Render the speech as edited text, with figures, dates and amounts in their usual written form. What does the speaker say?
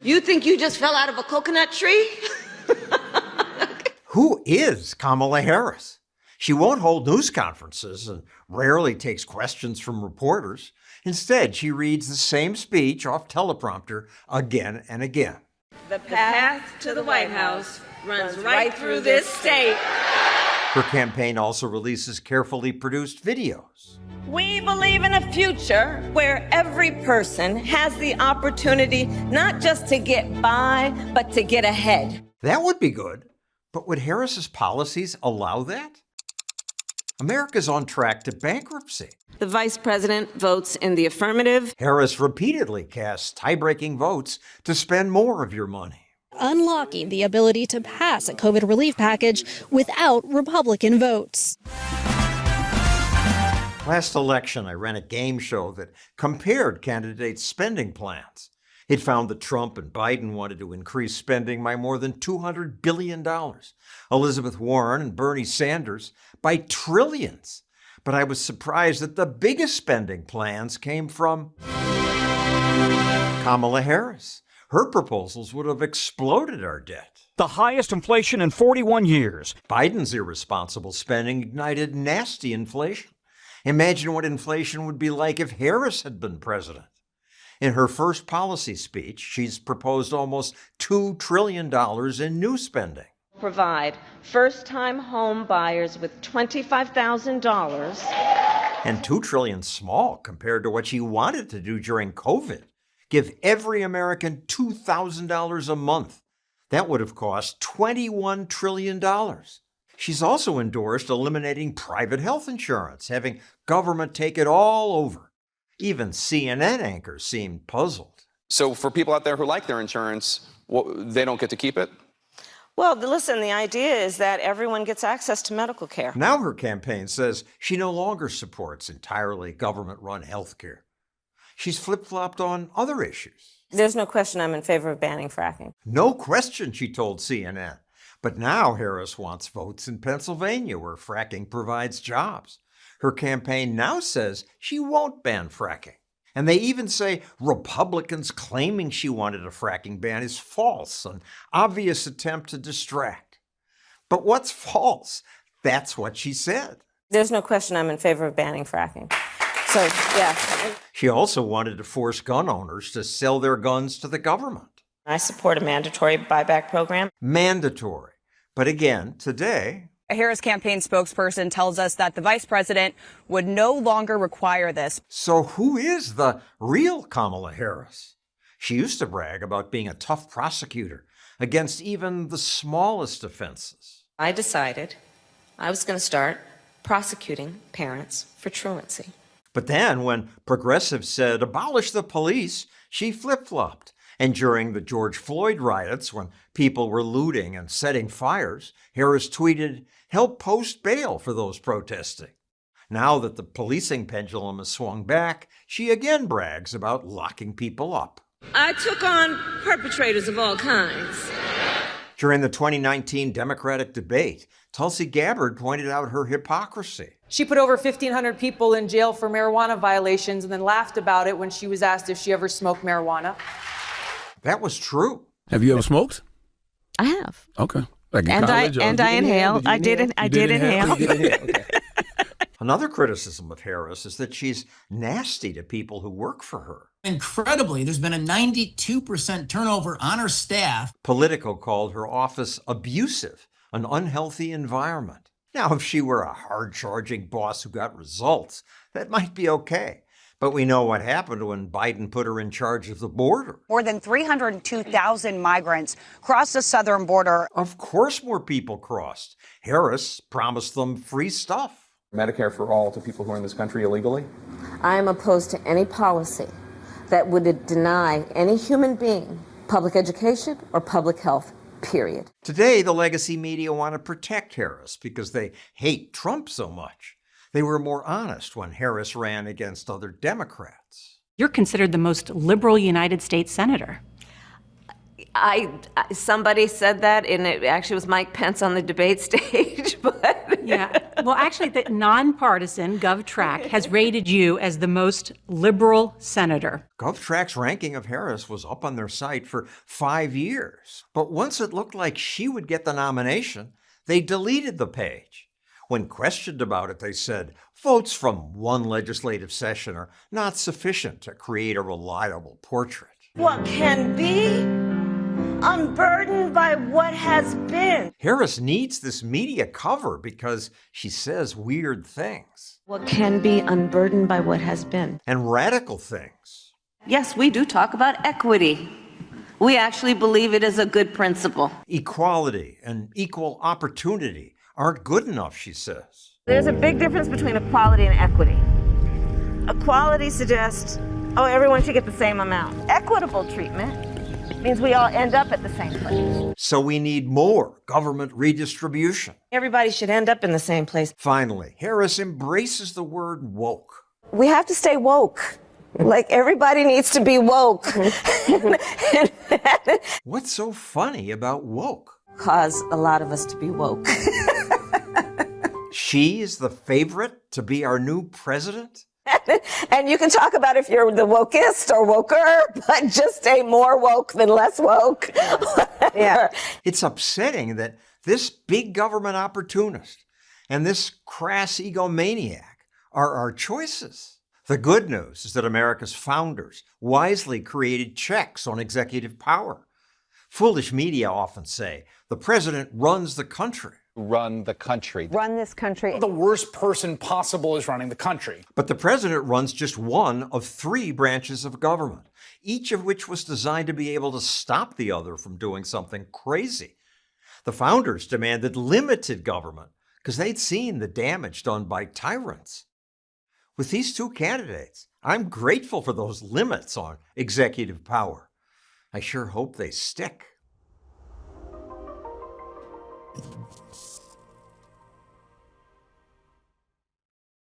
You think you just fell out of a coconut tree? Who is Kamala Harris? She won't hold news conferences and rarely takes questions from reporters. Instead, she reads the same speech off teleprompter again and again. The path to the White House runs right through this state. Her campaign also releases carefully produced videos. We believe in a future where every person has the opportunity not just to get by, but to get ahead. That would be good. But would Harris's policies allow that? America's on track to bankruptcy. The vice president votes in the affirmative. Harris repeatedly casts tie-breaking votes to spend more of your money. Unlocking the ability to pass a COVID relief package without Republican votes. Last election, I ran a game show that compared candidates' spending plans. It found that Trump and Biden wanted to increase spending by more than $200 billion. Elizabeth Warren and Bernie Sanders by trillions. But I was surprised that the biggest spending plans came from Kamala Harris. Her proposals would have exploded our debt. The highest inflation in 41 years. Biden's irresponsible spending ignited nasty inflation. Imagine what inflation would be like if Harris had been president. In her first policy speech, she's proposed almost $2 trillion in new spending. Provide first-time home buyers with $25,000. And $2 trillion small compared to what she wanted to do during COVID. Give every American $2,000 a month. That would have cost $21 trillion. She's also endorsed eliminating private health insurance, having government take it all over. Even CNN anchors seemed puzzled. So for people out there who like their insurance, they don't get to keep it? Well, listen, the idea is that everyone gets access to medical care. Now her campaign says she no longer supports entirely government-run health care. She's flip-flopped on other issues. There's no question I'm in favor of banning fracking. No question, she told CNN. But now Harris wants votes in Pennsylvania, where fracking provides jobs. Her campaign now says she won't ban fracking. And they even say Republicans claiming she wanted a fracking ban is false, an obvious attempt to distract. But what's false? That's what she said. There's no question I'm in favor of banning fracking. So, yeah. She also wanted to force gun owners to sell their guns to the government. I support a mandatory buyback program. Mandatory. But again, today, a Harris campaign spokesperson tells us that the vice president would no longer require this. So who is the real Kamala Harris? She used to brag about being a tough prosecutor against even the smallest offenses. I decided I was going to start prosecuting parents for truancy. But then when progressives said abolish the police, she flip-flopped. And during the George Floyd riots, when people were looting and setting fires, Harris tweeted, "Help post bail for those protesting." Now that the policing pendulum has swung back, she again brags about locking people up. I took on perpetrators of all kinds. During the 2019 Democratic debate, Tulsi Gabbard pointed out her hypocrisy. She put over 1,500 people in jail for marijuana violations and then laughed about it when she was asked if she ever smoked marijuana. That was true. Have you ever smoked? I have. Okay. Like and I inhale. I did inhale. Okay. Another criticism of Harris is that she's nasty to people who work for her. Incredibly, there's been a 92% turnover on her staff. Politico called her office abusive, an unhealthy environment. Now, if she were a hard-charging boss who got results, that might be okay. But we know what happened when Biden put her in charge of the border. More than 302,000 migrants crossed the southern border. Of course more people crossed. Harris promised them free stuff. Medicare for all to people who are in this country illegally? I am opposed to any policy that would deny any human being public education or public health, period. Today, the legacy media want to protect Harris because they hate Trump so much. They were more honest when Harris ran against other Democrats. You're considered the most liberal United States senator. Somebody said that, and it actually was Mike Pence on the debate stage. much, but Yeah. Well, actually, the nonpartisan GovTrack has rated you as the most liberal senator. GovTrack's ranking of Harris was up on their site for 5 years. But once it looked like she would get the nomination, they deleted the page. When questioned about it, they said, votes from one legislative session are not sufficient to create a reliable portrait. what can be unburdened by what has been. Harris needs this media cover because she says weird things. What can be unburdened by what has been. And radical things. Yes, we do talk about equity. We actually believe it is a good principle. Equality and equal opportunity aren't good enough, she says. There's a big difference between equality and equity. Equality suggests, everyone should get the same amount. Equitable treatment means we all end up at the same place. So we need more government redistribution. Everybody should end up in the same place. Finally, Harris embraces the word woke. We have to stay woke. Like, everybody needs to be woke. What's so funny about woke? Cause a lot of us to be woke. She is the favorite to be our new president? And you can talk about if you're the wokest or woker, but just stay more woke than less woke. Yeah. It's upsetting that this big government opportunist and this crass egomaniac are our choices. The good news is that America's founders wisely created checks on executive power. Foolish media often say, the president runs the country. Run the country. Run this country. The worst person possible is running the country. But the president runs just one of 3 branches of government, each of which was designed to be able to stop the other from doing something crazy. The founders demanded limited government because they'd seen the damage done by tyrants. With these 2 candidates, I'm grateful for those limits on executive power. I sure hope they stick.